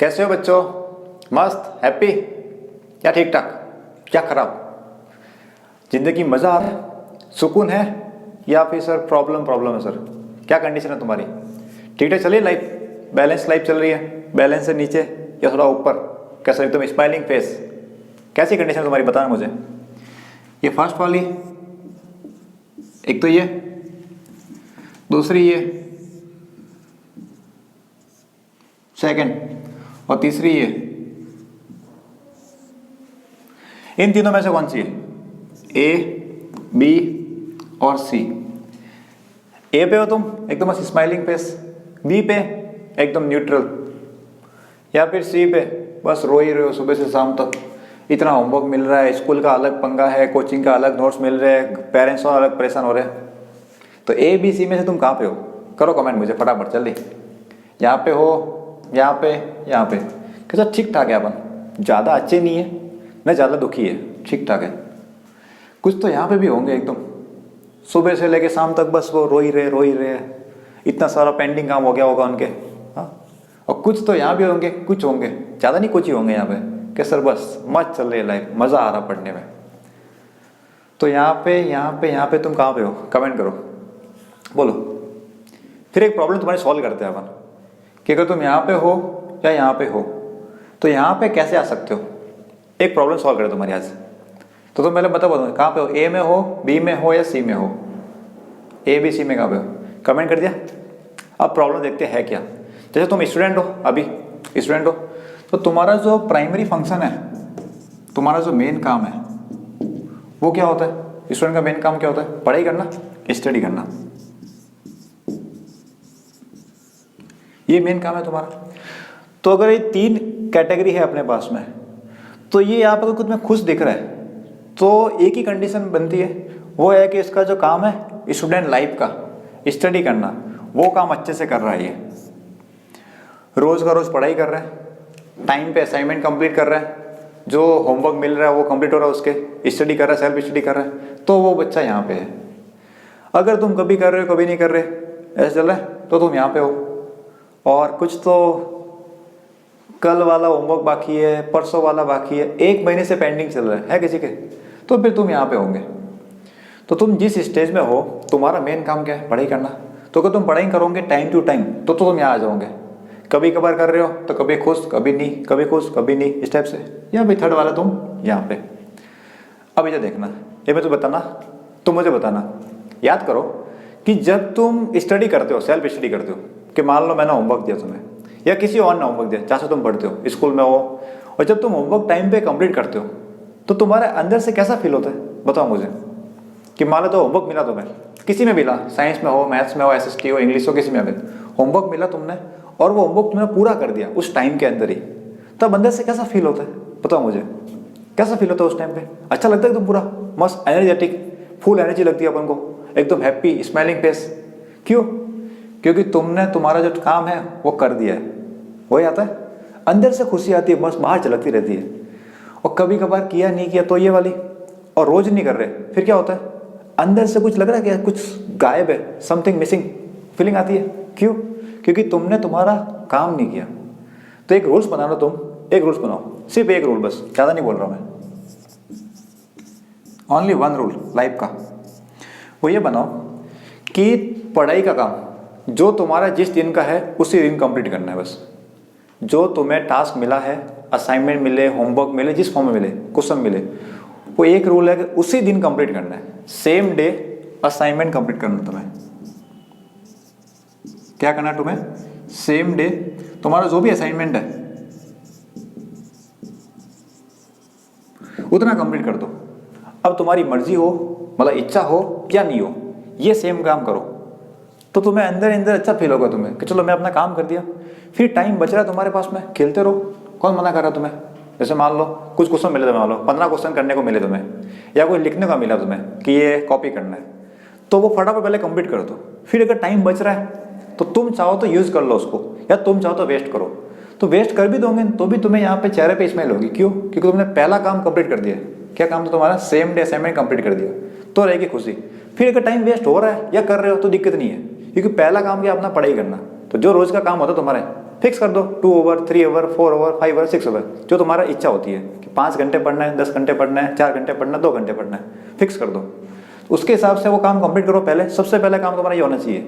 कैसे हो बच्चों? मस्त, हैप्पी या ठीक ठाक, क्या खराब? जिंदगी मज़ा आ रहा है, सुकून है, या फिर सर प्रॉब्लम है? सर क्या कंडीशन है तुम्हारी? ठीक ठाक चल रही है लाइफ? बैलेंस लाइफ चल रही है? बैलेंस से नीचे या थोड़ा ऊपर? कैसा एकदम स्माइलिंग फेस? कैसी कंडीशन तुम्हारी बताना मुझे। ये फर्स्ट वाली, एक तो ये, दूसरी ये, सेकंड, और तीसरी ये। इन तीनों में से कौन सी है? ए, बी और सी। ए पे हो तुम एकदम स्माइलिंग फेस, बी पे एकदम न्यूट्रल, या फिर सी पे बस रो ही रहे हो सुबह से शाम तक। इतना होमवर्क मिल रहा है, स्कूल का अलग पंगा है, कोचिंग का अलग नोट्स मिल रहे हैं, पेरेंट्स और अलग परेशान हो रहे हैं। तो ए बी सी में से तुम कहाँ पे हो? करो कमेंट मुझे फटाफट जल्दी। यहाँ पे हो, यहाँ पे, यहाँ पे। कैसा ठीक ठाक है अपन, ज़्यादा अच्छे नहीं है न ज़्यादा दुखी है, ठीक ठाक है। कुछ तो यहाँ पे भी होंगे एकदम सुबह से लेके शाम तक बस वो रो ही रहे, इतना सारा पेंडिंग काम हो गया होगा उनके। हाँ, और कुछ तो यहाँ भी होंगे, कुछ होंगे, ज़्यादा नहीं कुछ ही होंगे यहाँ पे कि सर बस मस्त चल रही है लाइफ, मज़ा आ रहा पढ़ने में। तो यहाँ पे तुम कहाँ पे हो? कमेंट करो, बोलो। फिर एक प्रॉब्लम तुम्हारी सॉल्व करते हैं अपन कि अगर तुम यहाँ पे हो या यहाँ पे हो तो यहाँ पे कैसे आ सकते हो। एक प्रॉब्लम सॉल्व करें तुम्हारी आज। तो तुम पहले बताओ कहाँ पे हो? ए में हो, बी में हो या सी में हो? ए बी सी में कहाँ पे हो? कमेंट कर दिया। अब प्रॉब्लम देखते हैं क्या। जैसे तुम स्टूडेंट हो, अभी स्टूडेंट हो, तो तुम्हारा जो प्राइमरी फंक्शन है, तुम्हारा जो मेन काम है वो क्या होता है? स्टूडेंट का मेन काम क्या होता है? पढ़ाई करना, स्टडी करना, ये मेन काम है तुम्हारा। तो अगर ये तीन कैटेगरी है अपने पास में, तो ये यहाँ पर कुछ में खुश दिख रहा है तो एक ही कंडीशन बनती है, वो है कि इसका जो काम है स्टूडेंट लाइफ का, स्टडी करना, वो काम अच्छे से कर रहा है। ये रोज का रोज पढ़ाई कर रहा है, टाइम पे असाइनमेंट कंप्लीट कर रहा है, जो होमवर्क मिल रहा है वो कंप्लीट हो रहा है, उसके स्टडी कर रहा है, सेल्फ स्टडी कर रहा है, तो वो बच्चा यहाँ पे है। अगर तुम कभी कर रहे हो कभी नहीं कर रहे, ऐसा चल रहा है, तो तुम यहाँ पे हो। और कुछ तो कल वाला होमवर्क बाकी है, परसों वाला बाकी है, एक महीने से पेंडिंग चल रहा है किसी के, तो फिर तुम यहाँ पे होंगे। तो तुम जिस स्टेज में हो, तुम्हारा मेन काम क्या है? पढ़ाई करना। तो अगर तुम पढ़ाई करोगे टाइम टू टाइम तो तुम यहाँ आ जाओगे। कभी कभार कर रहे हो तो कभी खुश कभी नहीं, कभी खुश कभी नहीं, इस टाइप से। या भाई थर्ड वाला तुम यहाँ पे। अब ये देखना, ये मैं तो बताना, तुम मुझे बताना। याद करो कि जब तुम स्टडी करते हो, सेल्फ स्टडी करते हो, कि मान लो मैंने होमवर्क दिया तुम्हें या किसी और ने होमवर्क दिया, जहाँ से तुम पढ़ते हो, स्कूल में हो, और जब तुम होमवर्क टाइम पे कंप्लीट करते हो तो तुम्हारे अंदर से कैसा फील होता है? बताओ मुझे। कि मान लो तो होमवर्क मिला तुम्हें, किसी में मिला, साइंस में हो, मैथ्स में हो, एसएसटी हो, इंग्लिश हो, किसी में भी होमवर्क मिला तुमने, और वो होमवर्क तुमने पूरा कर दिया उस टाइम के अंदर ही, तब अंदर से कैसा फील होता है? बताओ मुझे, कैसा फील होता है उस टाइम पे? अच्छा लगता है एकदम पूरा मस्त एनर्जेटिक, फुल एनर्जी लगती है अपन को, एकदम हैप्पी स्माइलिंग फेस। क्यों? क्योंकि तुमने तुम्हारा जो काम है वो कर दिया है, वही आता है अंदर से खुशी आती है, बस बाहर झलकती रहती है। और कभी कभार किया नहीं किया तो ये वाली, और रोज नहीं कर रहे, फिर क्या होता है? अंदर से कुछ लग रहा है कि कुछ गायब है, समथिंग मिसिंग फीलिंग आती है। क्यों? क्योंकि तुमने तुम्हारा काम नहीं किया। तो एक रूल्स बना लो, तुम एक रूल्स बनाओ, सिर्फ एक रूल, बस ज़्यादा नहीं बोल रहा मैं, ओनली वन रूल लाइफ का। वो ये बनाओ कि पढ़ाई का काम जो तुम्हारा जिस दिन का है उसी दिन कंप्लीट करना है। बस जो तुम्हें टास्क मिला है, असाइनमेंट मिले, होमवर्क मिले, जिस फॉर्म में मिले, क्वेश्चन मिले, वो एक रूल है कि उसी दिन कंप्लीट करना है। सेम डे असाइनमेंट कंप्लीट करना है तुम्हें। क्या करना है तुम्हें? सेम डे तुम्हारा जो भी असाइनमेंट है उतना कंप्लीट कर दो। अब तुम्हारी मर्जी हो, मतलब इच्छा हो या नहीं हो, ये सेम काम करो तो तुम्हें अंदर अंदर अच्छा फील होगा तुम्हें कि चलो मैं अपना काम कर दिया। फिर टाइम बच रहा है तुम्हारे पास में, खेलते रहो, कौन मना कर रहा है तुम्हें? जैसे मान लो कुछ क्वेश्चन मिले तुम्हें, मान लो 15 क्वेश्चन करने को मिले तुम्हें, या कोई लिखने का मिला तुम्हें कि ये कॉपी करना है, तो वो फटाफट पहले कंप्लीट कर दो। फिर अगर टाइम बच रहा है तो तुम चाहो तो यूज़ कर लो उसको, या तुम चाहो तो वेस्ट करो। तो वेस्ट कर भी दोगे तो भी तुम्हें यहाँ पे चेहरे पे स्माइल होगी। क्यों? क्योंकि तुमने पहला काम कंप्लीट कर दिया। क्या काम था तुम्हारा? सेम डे असाइनमेंट कंप्लीट कर दिया, तो रहेगी खुशी। फिर अगर टाइम वेस्ट हो रहा है या कर रहे हो तो दिक्कत नहीं है, क्योंकि पहला काम क्या? अपना पढ़ाई करना। तो जो रोज का काम होता है तुम्हारे, फिक्स कर दो 2 over, 3 over, 4 over, 5 over, 6 over, जो तुम्हारा इच्छा होती है कि 5 घंटे पढ़ना है, 10 घंटे पढ़ना है, 4 घंटे पढ़ना है, 2 घंटे पढ़ना है, फिक्स कर दो। उसके हिसाब से वो काम कंप्लीट करो। पहले सबसे पहला काम तुम्हारा ये होना चाहिए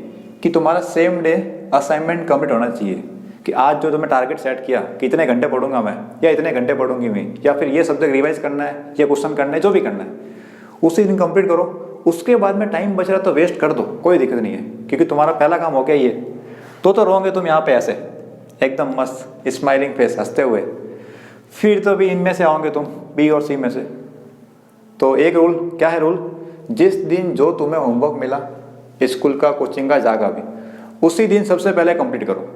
कि तुम्हारा सेम डे असाइनमेंट कंप्लीट होना चाहिए, कि आज जो तुम्हें टारगेट सेट किया कि इतने घंटे पढ़ूंगा मैं, या इतने घंटे पढ़ूंगी मैं, या फिर ये सब्जेक्ट रिवाइज करना है या क्वेश्चन करना है, जो भी करना है उसी दिन कंप्लीट करो। उसके बाद में टाइम बच रहा तो वेस्ट कर दो, कोई दिक्कत नहीं है, क्योंकि तुम्हारा पहला काम हो गया ये। तो रहोगे तुम यहाँ पे ऐसे एकदम मस्त स्माइलिंग फेस, हंसते हुए। फिर तो भी इनमें से आओगे तुम, बी और सी में से। तो एक रूल क्या है, रूल, जिस दिन जो तुम्हें होमवर्क मिला स्कूल का, कोचिंग का, जागा भी, उसी दिन सबसे पहले कंप्लीट करो।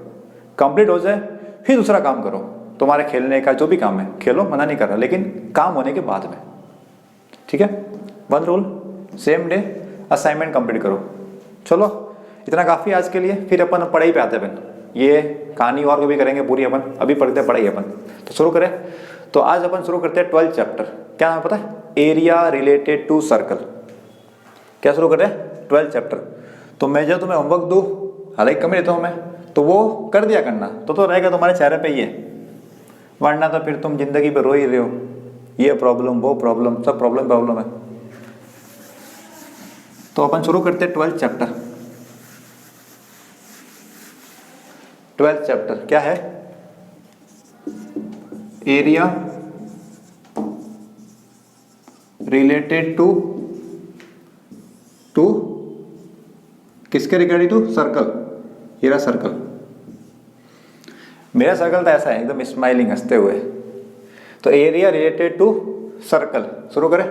कंप्लीट हो जाए फिर दूसरा काम करो, तुम्हारे खेलने का जो भी काम है खेलो, मना नहीं कर रहा, लेकिन काम होने के बाद में, ठीक है। 1 rule, same day assignment complete करो। चलो इतना काफ़ी आज के लिए, फिर अपन पढ़ाई पे आते हैं। ये कहानी और भी करेंगे पूरी अपन, अभी पढ़ते पढ़ाई अपन। तो शुरू करें। तो आज अपन शुरू करते हैं 12th चैप्टर। क्या नाम पता है? Area related to circle. क्या शुरू करें? 12th chapter. तो मैं जो तुम्हें होमवर्क दूँ, हालांकि कम देता हूँ मैं, तो वो कर दिया करना, तो रहेगा तुम्हारे चेहरे पे ये, वरना तो फिर तुम जिंदगी पे रो ही रहे हो, ये प्रॉब्लम वो प्रॉब्लम, सब प्रॉब्लम है। तो अपन शुरू करते हैं 12th चैप्टर। 12th चैप्टर क्या है? एरिया रिलेटेड टू किसके रिगार्डिंग? To circle. ये रहा सर्कल। मेरा सर्कल तो ऐसा है एकदम स्माइलिंग, हंसते हुए। तो एरिया रिलेटेड टू सर्कल शुरू करें।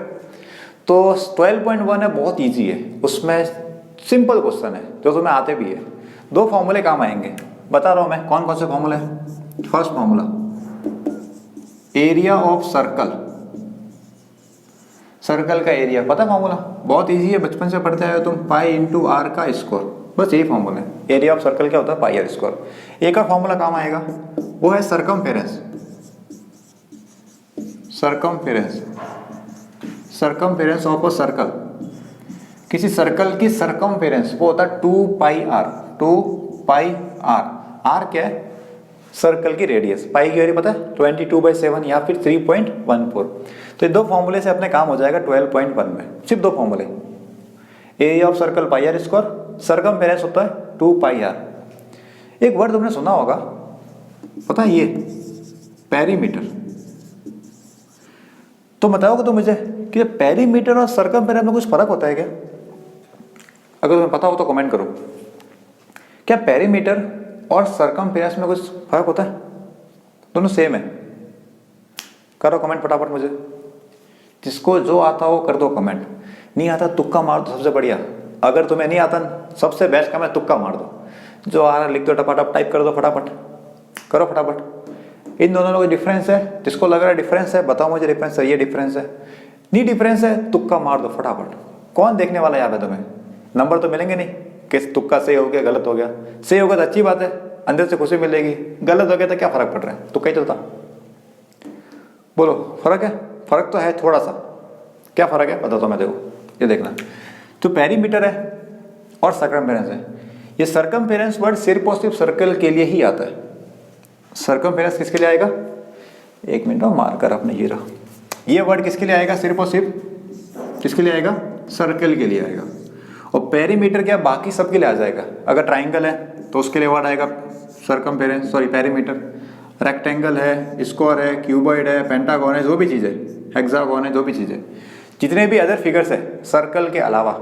तो 12.1 है, बहुत इजी है, उसमें सिंपल क्वेश्चन है जो तुम्हें आते भी है। 2 फॉर्मूले काम आएंगे, बता रहा हूं मैं कौन कौन से फॉर्मूले हैं। First formula, area of circle. Circle का एरिया पता फॉर्मूला, बहुत इजी है, बचपन से पढ़ते आए हो तुम, पाई इंटू आर का स्क्वायर, बस यही फॉर्मूला है। एरिया ऑफ सर्कल क्या होता है? Pi r square. एक और फॉर्मूला काम आएगा, वो है circumference. Circumference of a circle. किसी सर्कल की सरकमफेरेंस वो होता है 2 pi r. 2 pi r. R क्या है? सर्कल की रेडियस। पाई की वैल्यू पता है? 22/7 या फिर 3.14। तो ये 2 फॉर्मूले से अपने काम हो जाएगा 12.1 में, सिर्फ 2 फॉर्मूले। Area of circle pi r square, circumference होता है 2 पाई आर। एक वर्ड तुमने सुना होगा, पता है, ये पेरीमीटर। तो बताओगे तो मुझे कि पेरीमीटर और सरकमफेरेंस में कुछ फर्क होता है क्या? अगर तुम्हें पता हो तो कमेंट करो। क्या पेरीमीटर और सरकमफेरेंस में कुछ फर्क होता है? दोनों सेम है? करो कमेंट फटाफट मुझे, जिसको जो आता हो कर दो कमेंट। नहीं आता तुक्का मार दो, सबसे बढ़िया। अगर तुम्हें नहीं आता सबसे बेस्ट काम है तुक्का मार दो, जो आ रहा लिख दो, टपाटप टाइप कर दो, फटाफट करो फटाफट। इन दोनों में डिफरेंस है, जिसको लग रहा है डिफरेंस है बताओ मुझे डिफरेंस है, ये डिफरेंस है। नहीं डिफरेंस है तुक्का मार दो फटाफट। कौन देखने वाला यहाँ पे? तुम्हें नंबर तो मिलेंगे नहीं, किस तुक्का सही हो गया गलत हो गया। सही होगा तो अच्छी बात है, अंदर से खुशी मिलेगी, गलत हो गया तो क्या फर्क पड़ रहा है, तुक्का ही चलता। बोलो फर्क है? फर्क तो है थोड़ा सा। क्या फर्क है बताता हूं मैं, देखो ये देखना। जो पेरीमीटर है और सरकमफेरेंस है, ये सरकमफेरेंस वर्ड सिर्फ और सिर्फ सर्कल के लिए ही आता है। सरकमफेरेंस किसके लिए आएगा? एक मिनट मार कर अपने ये रहा, ये वर्ड किसके लिए आएगा? सिर्फ और सिर्फ किसके लिए आएगा? सर्कल के लिए आएगा। और पेरीमीटर क्या, बाकी सबके लिए आ जाएगा। अगर ट्राइंगल है तो उसके लिए वर्ड आएगा सरकमफेरेंस, सॉरी पेरीमीटर। रेक्टेंगल है, स्क्वायर है, क्यूबॉइड है, पेंटागन है, जो भी चीज़ है, हेक्सागन है, जो भी चीज़ है, जितने भी अदर फिगर्स है सर्कल के अलावा।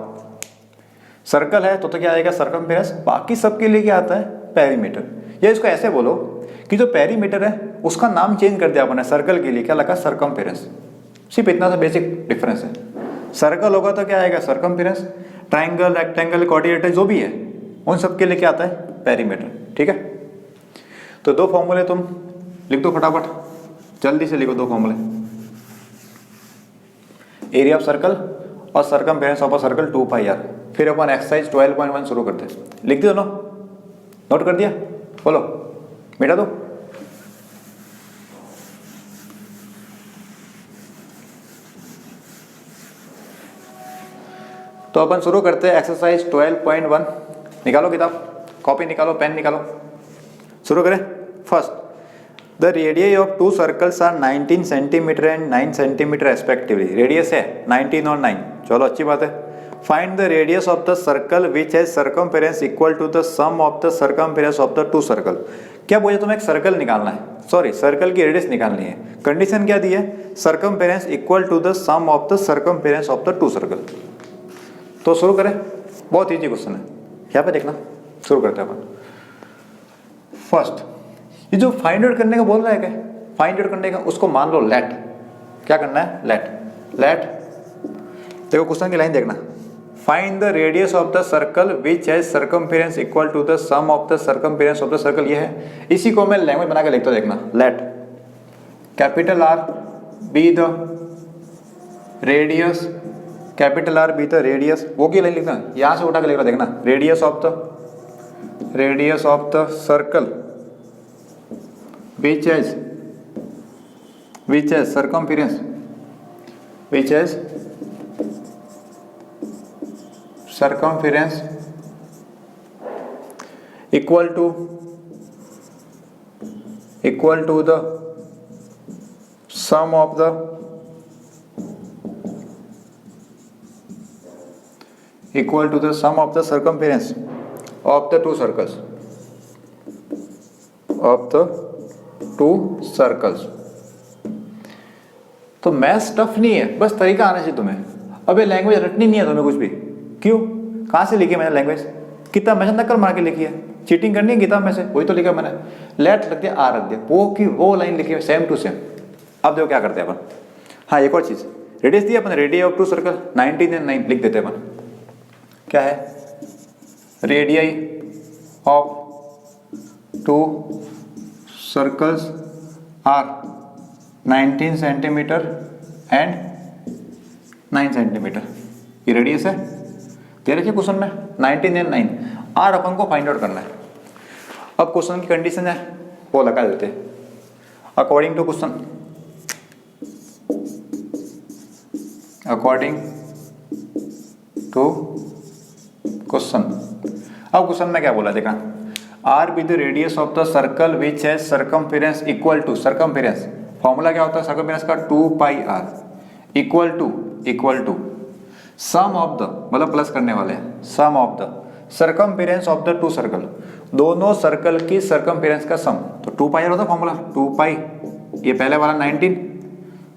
सर्कल है तो क्या आएगा? सरकमफेरेंस। बाकी सबके लिए क्या आता है? पेरीमीटर। या इसको ऐसे बोलो कि जो पेरीमीटर है उसका नाम चेंज कर दिया आपने, सर्कल के लिए क्या लगा? सरकमफेरेंस। सिर्फ इतना सा बेसिक डिफरेंस है। सर्कल होगा तो क्या आएगा? सरकमफेरेंस। ट्राइंगल, रेक्टेंगल, क्वाड्रिलेटरल जो भी है उन सब के लिए क्या आता है? पेरीमीटर। ठीक है, तो 2 फॉर्मूले तुम लिख दो फटाफट, जल्दी से लिखो 2 फॉर्मूले। एरिया ऑफ सर्कल और circumference of a circle 2 pi r. फिर अपन एक्सरसाइज 12.1 शुरू करते हैं। लिख दिया दोनों? नोट कर दिया? बोलो मिटा दो। तो अपन शुरू करते हैं एक्सरसाइज 12.1। निकालो किताब, कॉपी निकालो, पेन निकालो, शुरू करें। First, the radius of two circles are 19 centimetre and 9 centimetre respectively. Radius है 19 और 9, चलो अच्छी बात है। Find the radius of the circle which has circumference equal to the sum of the circumference of the two circle. क्या बोले, तुम्हें एक सर्कल निकालना है, सॉरी सर्कल की रेडियस निकालनी है। कंडीशन क्या दी है, circumference equal to the sum of the circumference of the two circle. तो शुरू करें, बहुत इजी क्वेश्चन है, यहाँ पे देखना, शुरू करते हैं अपन। फर्स्ट, ये जो फाइंड आउट करने का बोल रहा है, क्या फाइंड आउट करने का, उसको मान लो लेट। क्या करना है, लेट। लेट देखो क्वेश्चन की लाइन देखना, find the radius of the circle which has circumference equal to the sum of the circumference of the circle. ये है, इसी को मैं लैंग्वेज बना के लिखता हूं, देखना। Let capital R be the radius, capital R be the radius, वो की लाइन लिखना, यहां से उठा के लिख रहा, देखना। Radius of the circle which has circumference equal to the sum of the circumference of the two circles. तो मैथ्स टफ नहीं है, बस तरीका आना चाहिए तुम्हें। अबे लैंग्वेज रटनी नहीं है तुम्हें कुछ भी, क्यों, कहाँ से लिखी मैंने लैंग्वेज, किताब में नकल मार के लिखी है, चीटिंग करनी है किताब में से, वही तो लिखा मैंने। लेट रख दिया, आर रख दिया, वो की वो लाइन लिखी है सेम टू सेम। अब देखो क्या करते हैं अपन। हाँ, एक और चीज, रेडियस दिया अपन, radius of two circle 19 and 9 लिख देते हैं अपन। क्या है, radius of two circles are 19 centimetre and 9 centimetre. ये रेडियस है, दे रखिए क्वेश्चन में 19 एंड 9। आर अपन को फाइंड आउट करना है। अब क्वेश्चन की कंडीशन है वो लगा देते हैं अकॉर्डिंग टू क्वेश्चन। अब क्वेश्चन में क्या बोला, देखा, R be the radius of the circle which has circumference equal to, circumference formula क्या होता है सर्कमफेरेंस का, 2 pi R equal to sum of the, मतलब प्लस करने वाले हैं, sum of the circumference of the two circle, दोनों circle की सर्कमफेरेंस का सम। तो 2 पाई आर होता है फॉर्मूला, 2 पाई, ये पहले वाला 19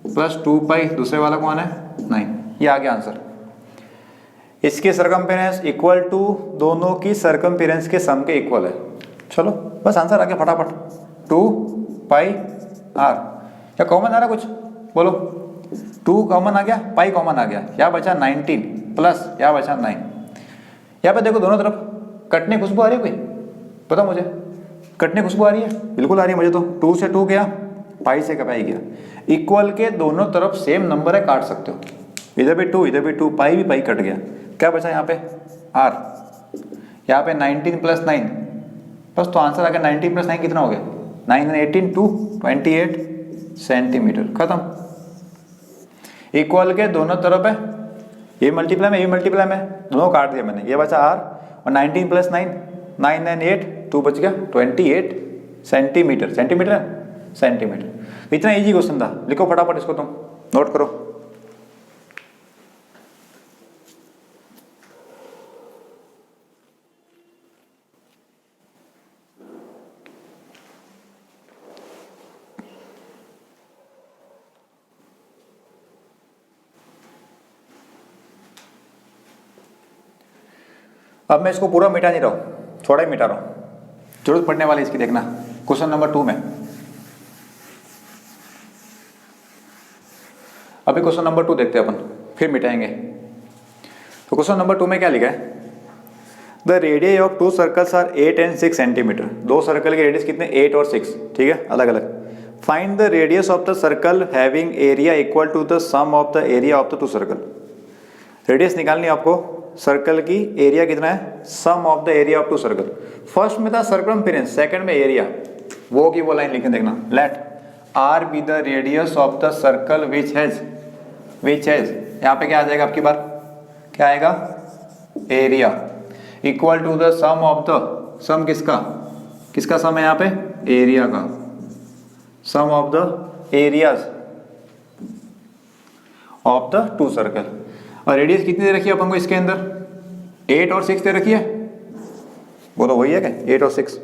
प्लस 2 पाई, दूसरे वाला कौन है 9, ये आ गया आंसर। इसके सर्कमफेरेंस इक्वल टू दोनों की सर्कमफेरेंस के सम के इक्वल है। चलो बस आंसर आ गया फटाफट, 2 पाई आर। क्या कॉमन आ रहा कुछ, बोलो। 2 कॉमन आ गया, पाई कॉमन आ गया, क्या बचा 19 प्लस क्या बचा 9। यहाँ पे देखो दोनों तरफ कटने खुशबू आ रही है कोई, पता मुझे, कटने खुशबू आ रही है, बिल्कुल आ रही है मुझे तो। 2 से 2 गया, पाई से पाई गया, इक्वल के दोनों तरफ सेम नंबर है, काट सकते हो, इधर भी 2 इधर भी 2, पाई भी पाई कट गया, क्या बचा यहाँ पे आर, यहाँ पे 19 प्लस 9, बस तो आंसर आ गया 19 प्लस 9 कितना हो गया, 9 and 18 28 सेंटीमीटर, खत्म। इक्वल के दोनों तरफ है, ये मल्टीप्लाई में ये मल्टीप्लाई में, दोनों काट दिया मैंने, ये बचा आर और 19 प्लस 9, 9 and 8 2 बच गया 28 सेंटीमीटर, सेंटीमीटर। इतना इजी क्वेश्चन था, लिखो फटाफट इसको, तुम नोट करो। अब मैं इसको पूरा मिटा नहीं रहा हूँ, थोड़ा ही मिटा रहा हूँ, जरूरत पड़ने वाली इसकी, देखना क्वेश्चन नंबर 2 में। अभी क्वेश्चन नंबर 2 देखते हैं अपन, फिर मिटाएंगे। तो क्वेश्चन नंबर 2 में क्या लिखा है, the radius of 2 circles are 8 and 6 centimetre. 2 circle के रेडियस कितने, 8 और 6, ठीक है, अलग अलग। Find the radius of the circle having area equal to the sum of the area of the 2 circle. Radius निकालनी है आपको, सर्कल की एरिया कितना है, sum of the area of 2 circle. First में था सर्कमफेरेंस, सेकंड में एरिया, वो की वो लाइन लिखे, देखना। Let are be the radius of the circle which has, यहाँ पे क्या आ जाएगा आपकी बार, क्या आएगा, area equal to the sum of the, sum किसका सम है यहाँ पे, एरिया का, sum of the areas of the two circle. और रेडियस कितनी दे रखी है अपन को इसके अंदर? 8 और 6 दे रखी है, बोलो वही है क्या? 8 और 6।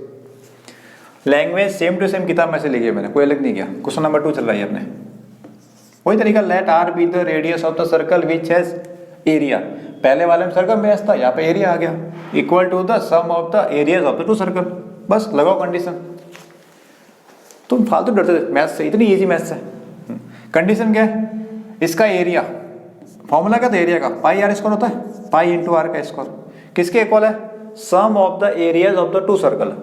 लैंग्वेज सेम टू सेम किताब में से लिखी है मैंने, कोई अलग नहीं किया। क्वेश्चन नंबर 2 चल रहा है अपने, वही तरीका। Let are be the radius of the circle which has area. पहले वाले में सर्कल बेस था, यहाँ पे एरिया आ गया, equal to the sum of the areas of the two circle. बस लगाओ कंडीशन। तुम फालतू डरते थे मैथ्स से, इतनी इजी मैथ्स है। कंडीशन क्या है? इसका एरिया, फॉर्मूला क्या था एरिया का? पाई आर स्क्वायर होता है, पाई इंटू आर का स्क्वायर। किसके इक्वल है? Sum of the areas of the two circle.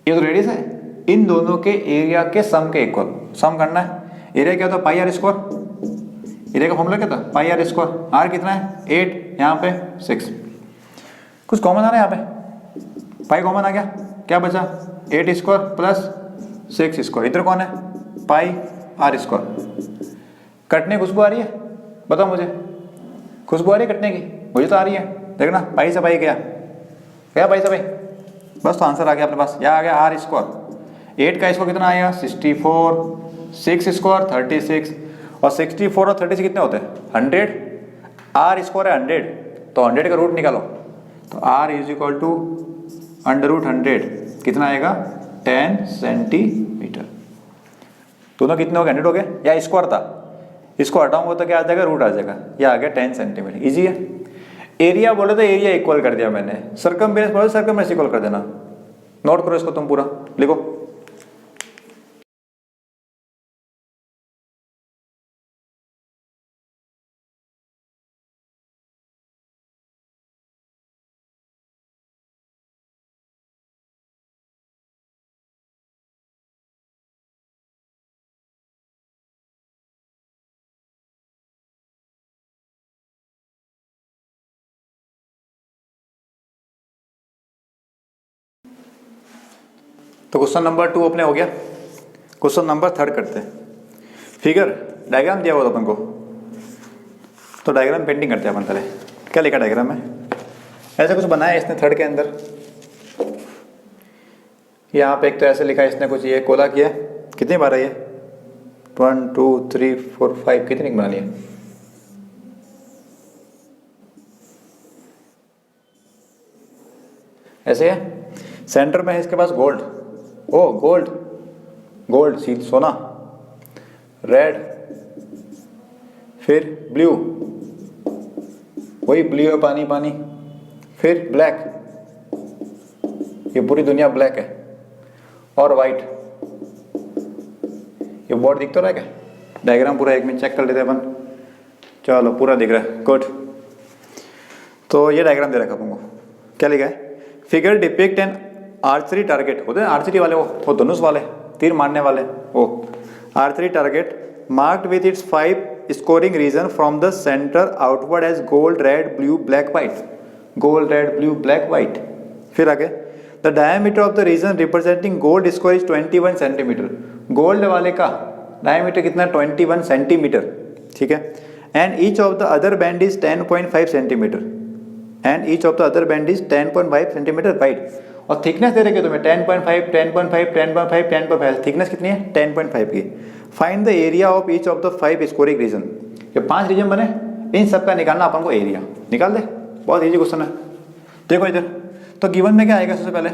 ये तो रेडियस है, इन दोनों के एरिया के सम के इक्वल सम करना है। एरिया क्या होता है? Pi r square. एरिया का फॉर्मूला क्या था? पाई आर स्क्वायर। आर कितना है? 8, यहाँ पे 6। कुछ कॉमन आ रहा है यहाँ पे, पाई कॉमन आ गया, क्या बचा? 8 स्क्वायर प्लस 6 स्क्वायर। इधर कौन है? Pi r square. कटने खुशबू आ रही है? बताओ मुझे, खुशबू आ रही है कटने की? मुझे तो आ रही है। देखना, पाई से पाई गया, गया पाई से पाई, बस तो आंसर आ गया अपने पास। यहाँ आ गया आर स्क्वायर। 8 का स्क्वायर कितना आया? 64, 6 स्क्वायर 36, और 64 और 36 कितने होते हैं? 100। आर स्क्वायर है 100, तो 100 का रूट निकालो, तो आर इज इक्वल टू √100 कितना आएगा? 10 सेंटीमीटर। दोनों कितने हो गए? 100 हो गए। या स्क्वायर था, इसको हटाऊंगा तो क्या आ जाएगा? रूट आ जाएगा। यह आ गया 10 सेंटीमीटर। इजी है। एरिया बोले तो एरिया इक्वल कर दिया मैंने, सर्कमफेरेंस बोले सर्कमफेरेंस इक्वल कर देना। नोट करो इसको, तुम पूरा लिखो। तो क्वेश्चन नंबर 2 अपने हो गया। क्वेश्चन नंबर 3 करते हैं। फिगर डायग्राम दिया हुआ था अपन को, तो डायग्राम पेंटिंग करते हैं अपन पहले। क्या लिखा डायग्राम में? ऐसा कुछ बनाया इसने 3 के अंदर। यहाँ पे एक तो ऐसे लिखा है इसने कुछ, ये कोला किया। कितनी बार है ये? 1 2 3 4 5, कितनी बना लिया? ऐसे है। सेंटर में है इसके पास गोल्ड, ओ गोल्ड, गोल्ड सील सोना, रेड, फिर ब्लू, वही ब्लू है पानी पानी, फिर ब्लैक, ये पूरी दुनिया ब्लैक है, और वाइट। ये बोर्ड दिख तो रहा है क्या? डायग्राम पूरा एक मिनट चेक कर लेते हैं अपन। चलो पूरा दिख रहा है, गुड। तो ये डायग्राम दे रखा है अपन को। क्या लिखा है? Figure depict an archery target. होते हैं आर्चरी वाले, वो धनुष वाले, तीर मारने वाले, वो archery target marked with its 5 scoring region from the centre outward as gold, red, blue, black, white. Gold, red, blue, black, white. फिर आगे, the diameter of the region representing gold score is 21 centimetre. Gold वाले का diameter कितना? 21 centimetre, ठीक है। And each of the other band is 10.5 centimetre, and each of the other band is 10.5 centimetre wide. और thickness दे रखी है तुम्हें 10.5, 10.5, 10.5, 10.5। Thickness कितनी है? 10.5 की। Find the area of each of the 5 scoring region. ये 5 रीजन बने, इन सब का निकालना अपन को एरिया। निकाल दे, बहुत इजी क्वेश्चन है। देखो इधर, तो गिवन में क्या आएगा? सबसे पहले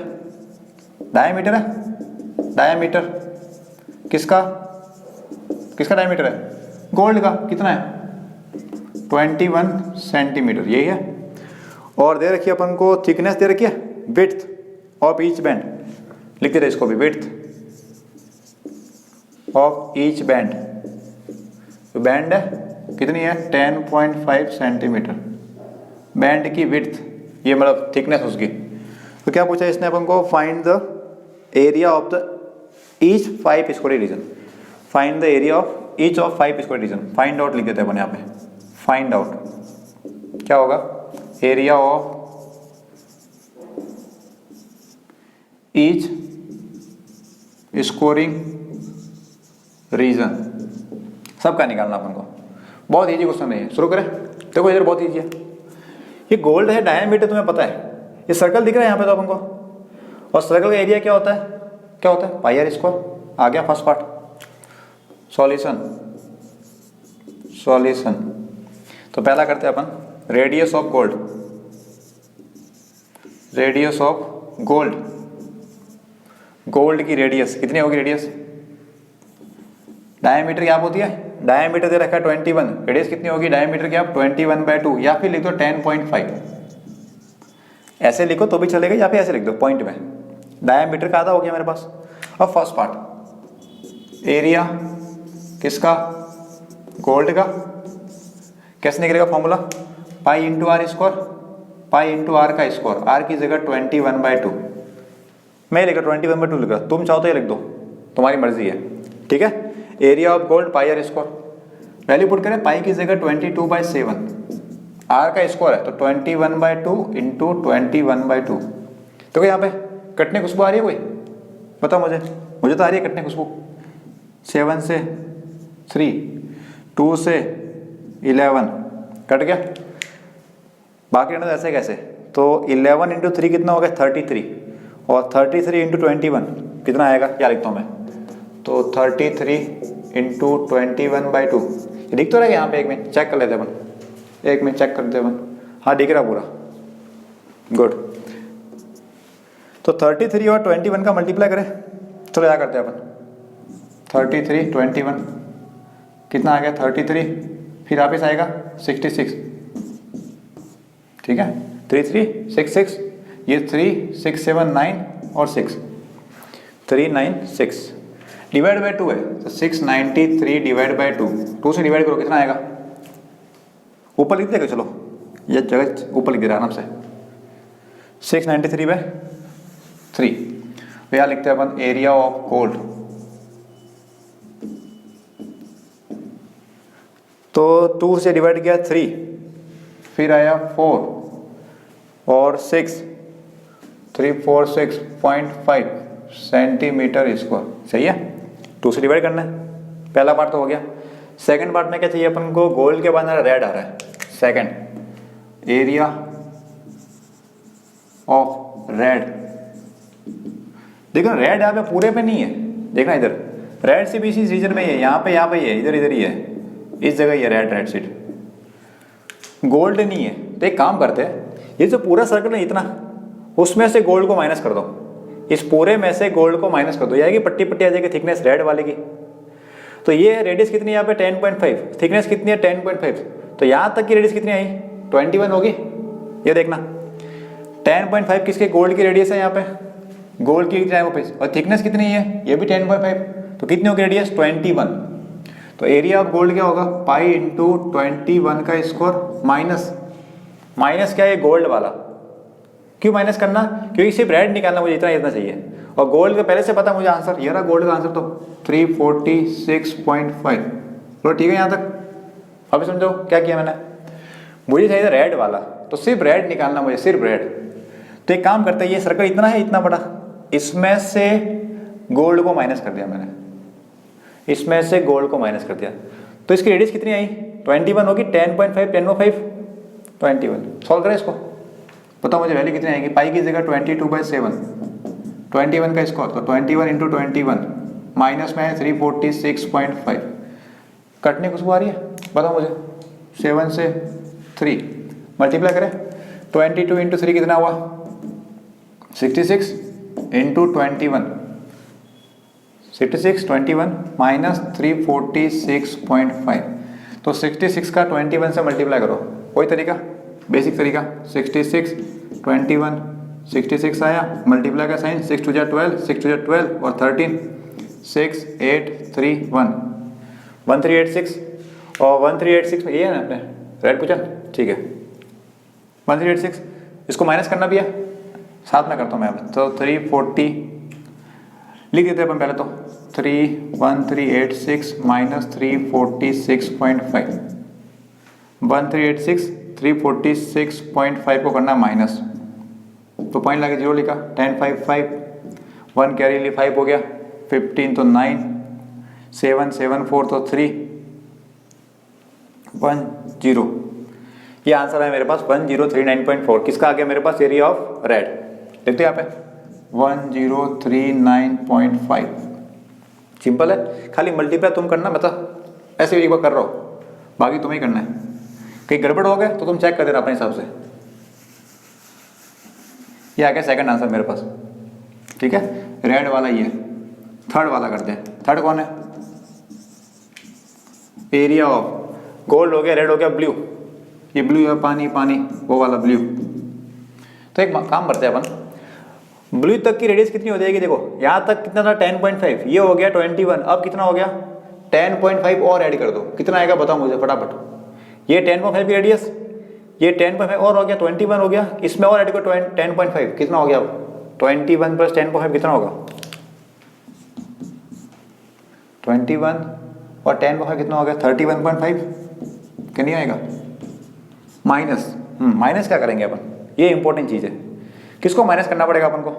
डायमीटर है। डायमीटर किसका? किसका डायमीटर है? गोल्ड का। कितना है? 21 सेंटीमीटर, यही है। और दे रखी है अपन को थिकनेस, दे रखी है विड्थ ऑफ ईच बैंड। लिखते रहे इसको भी, विड्थ ऑफ ईच बैंड। तो बैंड है कितनी है? 10.5 सेंटीमीटर। बैंड की विड्थ, ये मतलब थिकनेस उसकी। तो क्या पूछा इसने अपन को? Find the area of the each 5 square region. Find the area of each of 5 square region. Find out लिख देते हैं अपन यहाँ पे। फाइंड आउट क्या होगा? Area of each scoring region, सबका निकालना अपन को। बहुत इजी क्वेश्चन है ये, शुरू करें। देखो इधर बहुत इजी है। ये गोल्ड है, डायमीटर तुम्हें पता है। ये सर्कल दिख रहा है यहाँ पे तो अपन को, और सर्कल का एरिया क्या होता है? क्या होता है, पाई आर स्क्वायर। आ गया फर्स्ट पार्ट। सॉल्यूशन तो पहला करते हैं अपन, रेडियस ऑफ गोल्ड की रेडियस कितनी होगी, रेडियस डायमीटर क्या होती है, डायमीटर दे रखा है 21, रेडियस कितनी होगी डायमीटर की, आप 21/2 या फिर लिख दो 10.5, ऐसे लिखो तो भी चलेगा या फिर ऐसे लिख दो पॉइंट में, डायमीटर का आधा हो गया मेरे पास। अब फर्स्ट पार्ट, एरिया किसका, गोल्ड का, कैसे निकलेगा formula, pi into r square, pi into are का स्क्वायर, आर की जगह 21/2, मैं लिखा 21/2 लिखा, तुम चाहो तो ये लिख दो, तुम्हारी मर्जी है, ठीक है। Area of gold pi r square, value put करें, पाई की जगह 22/7, आर का स्क्वायर है तो 21/2 इंटू 21/2। तो यहाँ पे कटने खुशबू आ रही है कोई, बताओ मुझे तो आ रही है कटने खुशबू। 7 से 3, 2 से 11 कट गया, बाकी रहना ऐसे कैसे, तो 11 इंटू 3 कितना हो गया 33, और 33 इंटू 21 कितना आएगा, क्या लिखता हूँ मैं, तो 33 इंटू 21/2, दिख तो रहेगा यहाँ पे, एक मिनट चेक कर लेते हैं अपन, एक मिनट चेक करते हैं अपन, हाँ दिख रहा पूरा, गुड। तो 33 और 21 का मल्टीप्लाई करें, चलो क्या करते हैं अपन, 33 21 कितना आ गया 33, फिर वापिस आएगा 66, ठीक है, 3 3 6 6, ये 3 6 7 9 और 6, 3 9 6 डिवाइड बाय 2 है, तो 693 डिवाइड बाय 2 से डिवाइड करो कितना आएगा, ऊपर लिख देगा, चलो ये जगह ऊपर लिख दे रहा आराम से, 693/3। भैया लिखते हैं अपन एरिया ऑफ गोल्ड, तो 2 से डिवाइड किया 3, फिर आया 4 और 6, 346.5 सेंटीमीटर स्क्वायर, सही है। 2 से डिवाइड करना है, पहला पार्ट तो हो गया। सेकंड पार्ट में क्या चाहिए अपन को, गोल्ड के बाद रेड आ रहा है, सेकंड एरिया ऑफ रेड, देखो रेड यहाँ पे पूरे पे नहीं है, देखना इधर रेड सिर्फ इसी रीजन में ही है, यहाँ पे ही है, इधर ही है, इस जगह ही है रेड सीट, गोल्ड नहीं है। तो एक काम करते हैं, ये जो पूरा सर्कल है इतना, उसमें से गोल्ड को माइनस कर दो, इस पूरे में से गोल्ड को माइनस कर दो, ये पट्टी पट्टी आ जाएगी थिकनेस रेड वाले की। तो ये रेडियस कितनी है यहाँ पे 10.5, थिकनेस कितनी है 10.5, तो यहाँ तक की रेडियस कितनी आई 21 होगी, ये देखना 10.5 किसके, गोल्ड की रेडियस है यहाँ पे, गोल्ड की और थिकनेस कितनी है, ये भी 10.5, तो कितनी होगी रेडियस 21। तो एरिया ऑफ गोल्ड क्या होगा, पाई इंटू 21 का स्क्वायर माइनस क्या है गोल्ड वाला, क्यों माइनस करना, क्योंकि सिर्फ रेड निकालना, मुझे इतना चाहिए, और गोल्ड का पहले से पता मुझे आंसर, ये रहा गोल्ड का आंसर, तो 346.5। चलो ठीक है यहाँ तक, अभी समझो क्या किया मैंने, मुझे चाहिए था रेड वाला, तो सिर्फ रेड निकालना मुझे, सिर्फ रेड। तो एक काम करते हैं, ये सर्कल इतना है इतना बड़ा, इसमें से गोल्ड को माइनस कर दिया मैंने, इसमें से गोल्ड को माइनस कर दिया, तो इसकी रेडियस कितनी आई 21 होगी, 10.5 10/5 21। सॉल्व करें इसको, बताओ मुझे वैल्यू कितनी आएगी, पाई की जगह 22/7, 21 का स्क्वायर, तो 21 इंटू 21 माइनस में है 346.5, कटने खुशबू आ रही है, बताओ मुझे, 7 से 3 मल्टीप्लाई करें, 22 इंटू 3 कितना हुआ 66 इंटू 21, 66 21 माइनस 346.5, तो 66 का 21 से मल्टीप्लाई करो, कोई तरीका, बेसिक तरीका, 66 21 66 आया, मल्टीप्लाई का साइन, 6 2 जा 12, 6 2 जा 12 और 13, 6 8 3 1 1386, और 1386 में ये है ना आपने रेड पूछा, ठीक है 1386, इसको माइनस करना भी है, साथ में करता हूँ मैं, तो 340 लिख देते हैं अपन पहले, तो 1386 माइनस 346.5, 1386 346.5 को करना माइनस, तो पॉइंट लगे 0 लिखा, 1055 1 कैरी ली 5 हो गया, 15 तो 9, 7 7 4 तो 3 1 0, ये आंसर है मेरे पास 1039.4। किसका आ गया मेरे पास, एरिया ऑफ रेड, देखते हैं यहाँ पे 1039.5। सिंपल है, खाली मल्टीप्लाई तुम करना, मतलब ऐसे एक बार कर रहा हो, बाकी तुम्हें करना है। कहीं गड़बड़ हो गया तो तुम चेक कर देना अपने हिसाब से। ये आ गया सेकंड आंसर मेरे पास, ठीक है। रेड वाला ये, थर्ड वाला करते हैं। थर्ड कौन है? एरिया ऑफ, गोल्ड हो गया, रेड हो गया, ब्लू। ये ब्लू है, पानी पानी, वो वाला ब्लू। तो एक काम करते हैं अपन, ब्लू तक की रेडियस कितनी हो जाएगी? देखो यहाँ तक कितना था 10.5, ये हो गया 21, अब कितना हो गया 10.5 और ऐड कर दो, कितना आएगा बताओ मुझे फटाफट। ये 10.5 की रेडियस, ये 10.5 और हो गया 21 हो गया, इसमें और ऐड करो 10.5, कितना हो गया अब 21 प्लस 10.5 कितना होगा 21 और 10.5 कितना हो गया 31.5, क्या नहीं आएगा? माइनस, माइनस क्या करेंगे अपन, ये इंपॉर्टेंट चीज़ है। किसको माइनस करना पड़ेगा अपन को?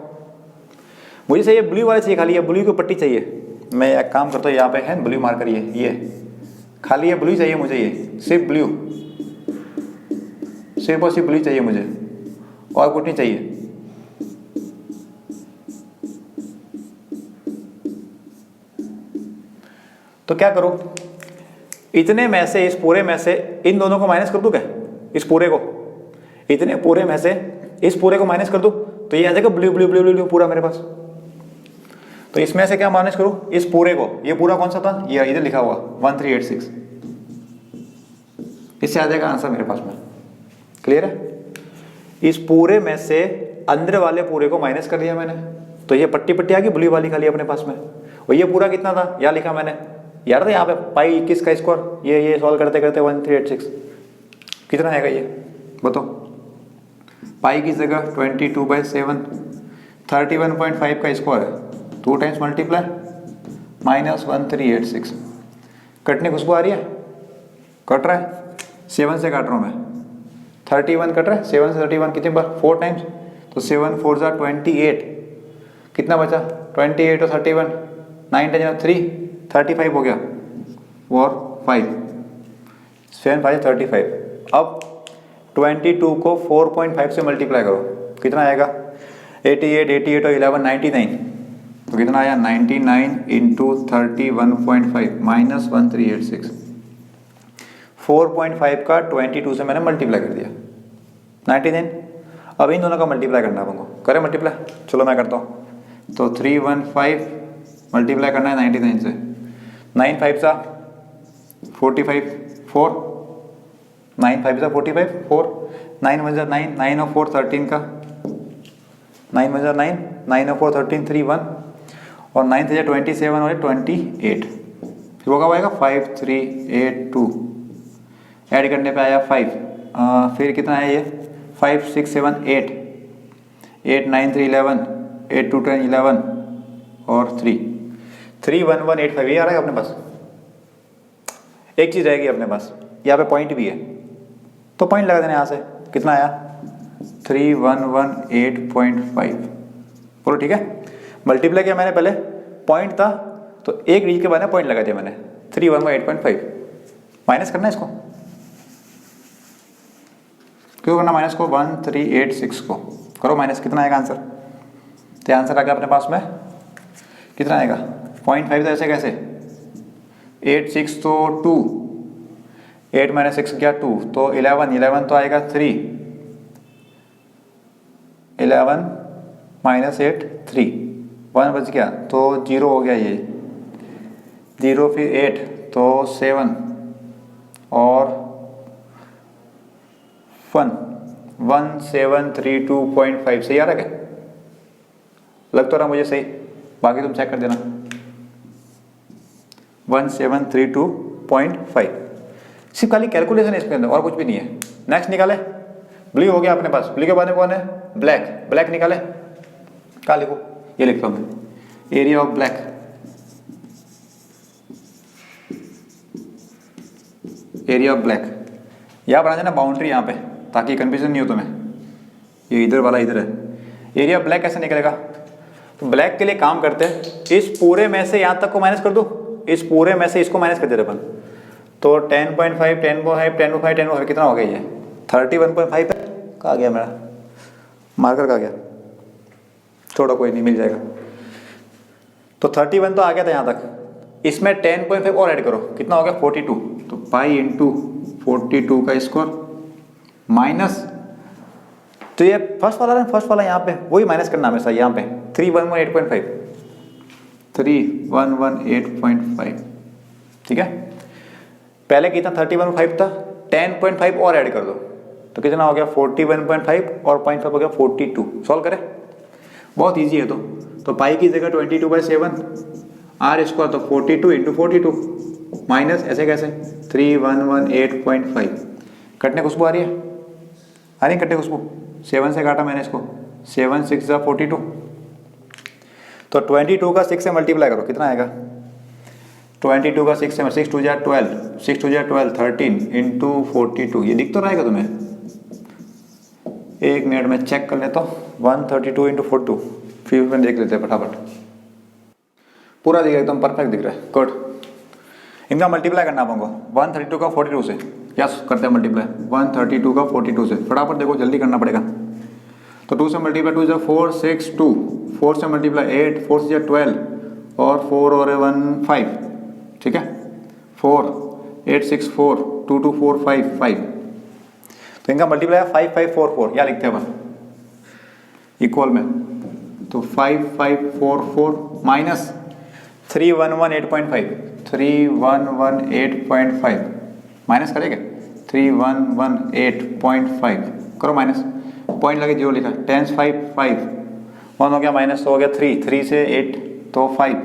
मुझे चाहिए ब्लू वाले चाहिए, खाली ये ब्लू की पट्टी चाहिए। मैं एक काम करता हूँ, यहाँ पे है ब्लू मार्कर, ये खाली ये ब्लू चाहिए मुझे, ये सिर्फ ब्लू, सिर्फ और सिर्फ ब्लू चाहिए मुझे, और कुछ नहीं चाहिए। तो क्या करूं, इतने में से, इस पूरे में से इन दोनों को माइनस कर दूं क्या? इस पूरे को, इतने पूरे में से इस पूरे को माइनस कर दूं तो ये आ जाएगा ब्लू ब्लू ब्लू ब्लू पूरा मेरे पास। तो इसमें से क्या माइनस करूं? इस पूरे को, ये पूरा कौन सा था, ये इधर लिखा हुआ 1386, इससे आ जाएगा आंसर मेरे पास में। क्लियर है? इस पूरे में से अंदर वाले पूरे को माइनस कर दिया मैंने, तो ये पट्टी पट्टी आ गई ब्लू वाली खाली अपने पास में। और ये पूरा कितना था, यहाँ लिखा मैंने यार, तो यहाँ पे पाई 21 का स्क्वायर, ये सॉल्व करते करते 1386 कितना आएगा ये बताओ? पाई की जगह 22/7, 31.5 का स्क्वायर है, 2 टाइम्स मल्टीप्लाई माइनस 1386। कटने खुशबू आ रही है? कट रहा है, 7 से काट रहा हूँ मैं, 31 कट रहा है, 7 से 31 कितनी बार 4 टाइम्स, तो 7 4 जा 28, कितना बचा 28 और 31, 9 10 3, 35 हो गया, और 5 7 5 35। अब 22 को 4.5 से मल्टीप्लाई करो, कितना आएगा 88 88 और 11 99, तो कितना आया 99 इंटू 31.5 माइनस 1386। 4.5 का 22 से मैंने मल्टीप्लाई कर दिया 99। अब इन दोनों का मल्टीप्लाई करना है हमको, करें मल्टीप्लाई? चलो मैं करता हूँ। तो 315 मल्टीप्लाई करना है 99 से, 9 5 सा 45 4, 9 5 सा 45 4, 9 1 9, 9 और 4 13 का, 9 1 9, 9 और 4 13 3 1, और 9 3 27 और 28, फिर वो कब आएगा 5 3 8 2, ऐड करने पे आया 5, फिर कितना है ये 5 6 7 8, 8 9 3 11, 8 2 10 11 और 3 3 1 1 8 5, ये आ रहा है अपने पास। एक चीज़ रहेगी अपने पास, यहाँ पे पॉइंट भी है, तो पॉइंट लगा देना यहाँ से, कितना आया 3118.5। बोलो ठीक है। मल्टीप्लाई किया मैंने, पहले पॉइंट था तो एक डिजिट के बाद में पॉइंट लगा दिया मैंने, 3118.5। माइनस करना है इसको, क्यों करना माइनस को, 1386 को करो माइनस, कितना आएगा आंसर? तो आंसर आ गया अपने पास में, कितना आएगा 0.5, तो ऐसे कैसे 8 6 तो 2, 8 माइनस 6 क्या 2, तो 11 11 तो आएगा 3, 11 माइनस 8 3, 1 बच गया तो 0 हो गया, ये 0 फिर 8 तो 7 और 1 1732.5। सही आ रहा है क्या? लग तो रहा मुझे सही, बाकी तुम चेक कर देना। 1732.5 सिर्फ खाली कैलकुलेशन है इसके अंदर, और कुछ भी नहीं है। नेक्स्ट निकाले, ब्लू हो गया अपने पास, ब्लू के बाद में कौन है ब्लैक, ब्लैक निकाले, क्या लिखो, ये लिखता हूँ मैं, area of black, area of black. यहाँ बना देना बाउंड्री यहाँ पे, ताकि कंफ्यूजन नहीं हो तुम्हें, ये इधर वाला इधर है। एरिया ऑफ ब्लैक कैसे निकलेगा? तो ब्लैक के लिए काम करते हैं, इस पूरे में से यहाँ तक को माइनस कर दो, इस पूरे में से इसको माइनस कर दे रहे अपन, तो 10.5 10.5 10.5 10.5 कितना हो गया ये 31.5 है, कहाँ गया मेरा मार्कर, कहाँ गया छोड़ो कोई नहीं, मिल जाएगा। तो 31 तो आ गया था यहाँ तक, इसमें 10.5 और ऐड करो, कितना हो गया 42। तो पाई इंटू 42 का स्क्वायर माइनस, तो ये फर्स्ट वाला ना, फर्स्ट वाला यहाँ पे वही माइनस करना हमेशा, यहाँ पे 3118.5, 3118.5, ठीक है। पहले कितना 31.5 था, 10.5 और ऐड कर दो तो कितना हो गया 41.5 और 0.5 हो गया 42। सॉल्व करें, बहुत इजी है। तो पाई की जगह 22/7 आर स्क्वायर, तो 42 इंटू 42 माइनस ऐसे कैसे 3118.5। कटने खुशबू आ रही है, आ रही कटने खुशबू, 7 से काटा मैंने इसको, 7 6 42। तो 22 का 6 से मल्टीप्लाई करो, कितना आएगा 22 का 6 से, 6 2 12, 6 2 12 13 इंटू 42। ये दिख तो रहेगा तुम्हें, एक मिनट में चेक कर लेता हूँ। 132 इंटू 42, फिर में देख लेते हैं फटाफट, पूरा दिख रहा है एकदम परफेक्ट दिख रहा है, गुड। इनका मल्टीप्लाई करना आपको 132 का 42 से, क्या करते हैं मल्टीप्लाई 132 का 42 से, फटाफट देखो जल्दी करना पड़ेगा। तो 2 से मल्टीप्लाई 2 से 4 6 2, 4 से मल्टीप्लाई 8, 4 से 12 और 4 और 1 5, ठीक है 4 8 6 4 2 2 4 5 5। तो इनका मल्टीप्लाई 5 5 4 4, क्या लिखते हैं अपन इक्वल में, तो 5 5 4 4 माइनस 3118.5, 3118.5 माइनस करेंगे 3118.5 करो माइनस, पॉइंट लगे जीरो लिखा, 10 5 5 1 हो गया माइनस, तो हो गया 3, 3 से 8 तो 5,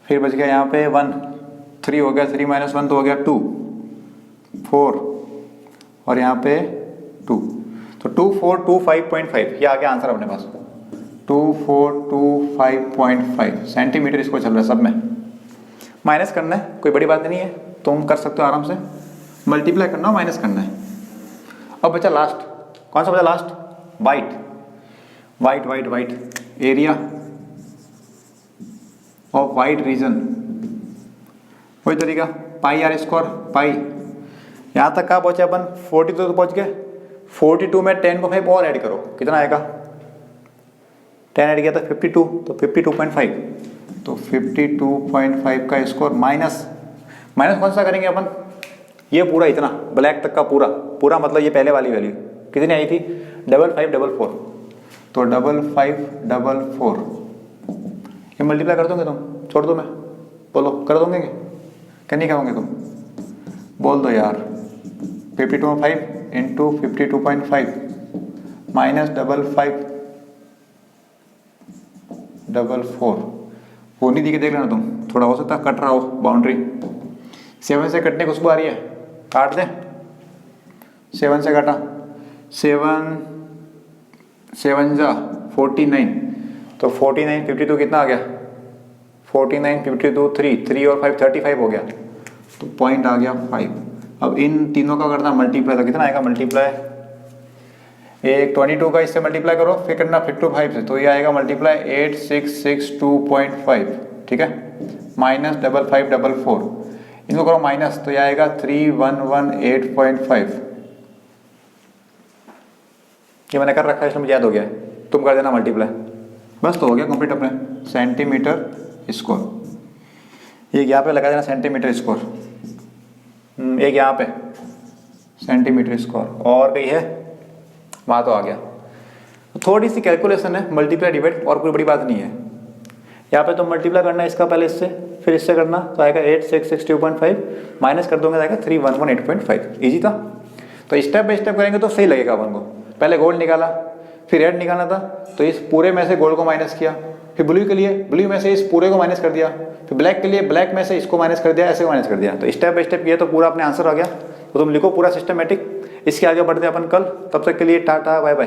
फिर बच गया यहाँ पे 1, 3 हो गया, 3 माइनस 1 तो हो गया 2 4 और यहाँ पे 2, तो 2425.5 ये आ गया आंसर अपने पास, 2425.5 सेंटीमीटर इसको चल रहा है सब में। माइनस करना है, कोई बड़ी बात नहीं है, तुम कर सकते हो आराम से, मल्टीप्लाई करना हो माइनस करना है। अब बचा लास्ट, कौन सा बचा last, white white white white, area of white region, वही तरीका पाई आर स्क्वायर पाई। यहाँ तक कहाँ पहुँचे अपन 42 तो पहुँच गए, 42 में 10.5 और ऐड करो, कितना आएगा 10 ऐड किया था 52, तो 52.5, तो 52.5 का स्कोर माइनस, माइनस कौन सा करेंगे अपन, ये पूरा इतना ब्लैक तक का पूरा पूरा, मतलब ये पहले वाली वैल्यू कितनी आई थी 5544, तो 5544 ये मल्टीप्लाई कर दोगे तुम, छोड़ दो मैं, बोलो कर दोगे क्या नहीं करोगे तुम, बोल दो यार। 52.5 इंटू 52.5 माइनस 5544, वो नहीं दिखे देख लेना तुम, थोड़ा हो सकता कट रहा हो बाउंड्री। 7 से कटने खुशबू आ रही है, काट दे, 7 से काटा, 7 7 जा 49, तो 49 52 कितना आ गया 49 52 3 और 5 35 हो गया, तो पॉइंट आ गया 5। अब इन तीनों का करना मल्टीप्लाई, तो कितना आएगा मल्टीप्लाई, एक 22 का इससे मल्टीप्लाई करो, फिर करना 55 से, तो ये आएगा मल्टीप्लाई 8662.5, ठीक है माइनस 5544, इनको करो माइनस, तो ये आएगा 3118.5। ये मैंने कर रखा है इसलिए मुझे याद हो गया है, तुम कर देना मल्टीप्लाई, बस तो हो गया कंप्लीट अपने सेंटीमीटर स्क्वायर। एक यहाँ पे लगा देना सेंटीमीटर स्क्वायर, एक यहाँ पे सेंटीमीटर स्क्वायर, और कहीं है वहाँ तो आ गया। तो थोड़ी सी कैलकुलेशन है, मल्टीप्लाई डिवाइड, और कोई बड़ी बात नहीं है। यहाँ पे तो मल्टीप्लाई करना है इसका पहले इससे, फिर इससे करना, तो आएगा 8662.5 माइनस कर दोगे आएगा 3118.5। ईजी था। तो स्टेप बाई स्टेप करेंगे तो सही लगेगा अपन को। पहले गोल्ड निकाला, फिर रेड निकालना था, तो इस पूरे में से गोल्ड को माइनस किया, फिर ब्लू के लिए ब्लू में से इस पूरे को माइनस कर दिया, फिर ब्लैक के लिए ब्लैक में से इसको माइनस कर दिया, ऐसे माइनस कर दिया। तो स्टेप बाय स्टेप किया तो पूरा अपने आंसर आ गया। तो तुम लिखो पूरा सिस्टमेटिक। इसके आगे बढ़ते अपन कल, तब तक के लिए टाटा बाय बाय।